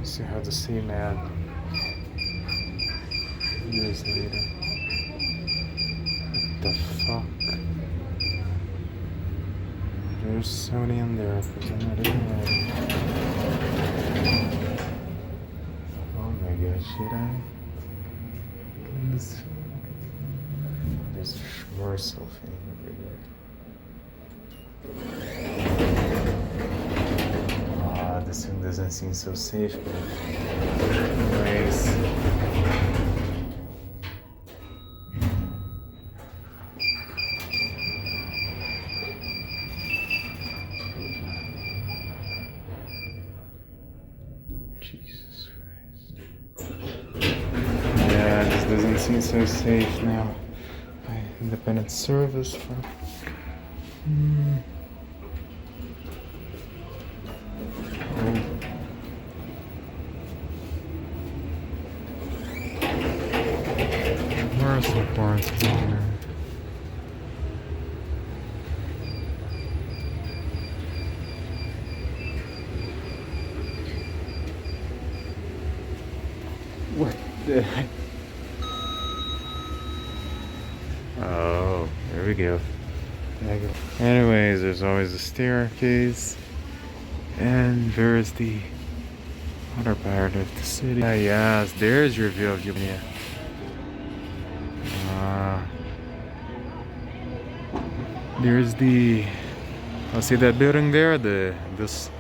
still have the same ad years later. What the fuck? There's Sony in there because I'm not in there. Oh my god, should I? There's a Schmersel thing over there. This thing doesn't seem so safe, but anyways. Jesus Christ. Yeah, this doesn't seem so safe now. Independent service for where's the parts here? What the heck? Oh, there we go. Anyways, there's always a staircase. And there's the other part of the city. Yes, there's your view of Yumia. There's the... Oh, see that building there? This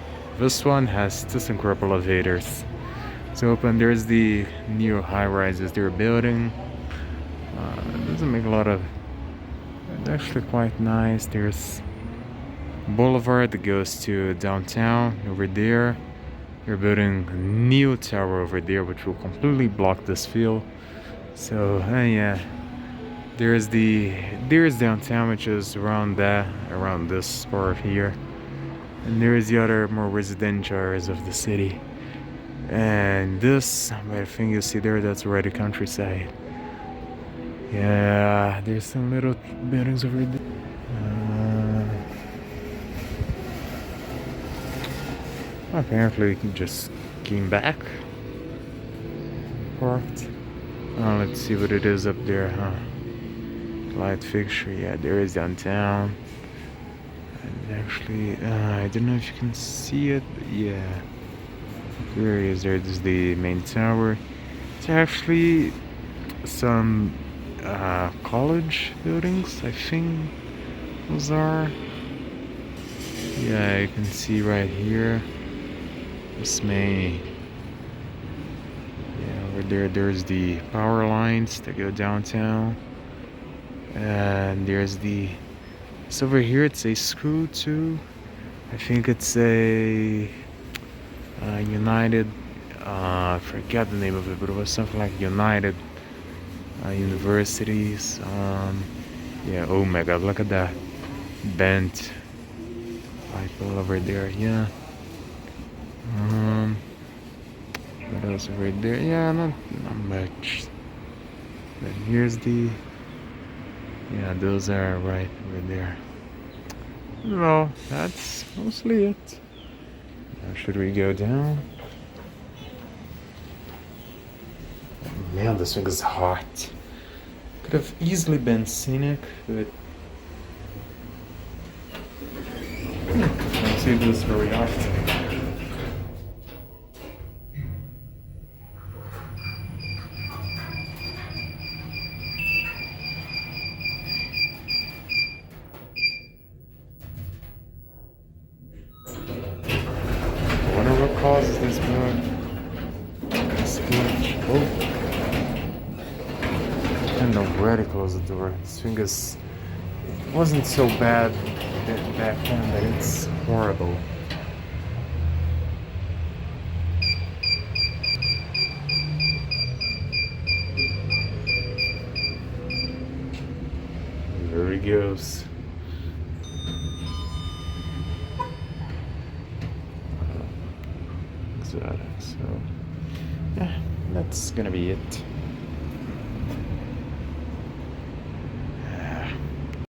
one has ThyssenKrupp elevators. It's open. There's the new high-rises they're building. It doesn't make a lot of... It's actually quite nice. There's boulevard that goes to downtown over there. They're building a new tower over there which will completely block this field. So yeah, there's downtown, which is around this part here, and there is the other more residential areas of the city. And this, I think you see there, that's already countryside. Yeah, there's some little buildings over there. Apparently we just came back. Parked. Let's see what it is up there, huh? Light fixture, yeah, there is downtown. And actually, I don't know if you can see it, but yeah. There he is, there's the main tower. It's actually some college buildings, I think those are. Yeah, you can see right here. This may, yeah, over there's the power lines that go downtown, and there's the, it's over here, it's a school too. I think it's a United, I forget the name of it, but it was something like United Universities. Yeah, oh my god, look at that bent pipe over there, yeah. What else over there? Yeah, not much. But here's the, yeah, those are right over there. No, that's mostly it. Now should we go down? Man, this thing is hot. Could have easily been scenic, but I don't see this very often. Causes this bug. Oh. And already closed the door. This thing is, it wasn't so bad back then, but it's horrible. There he goes. So yeah, that's gonna be it.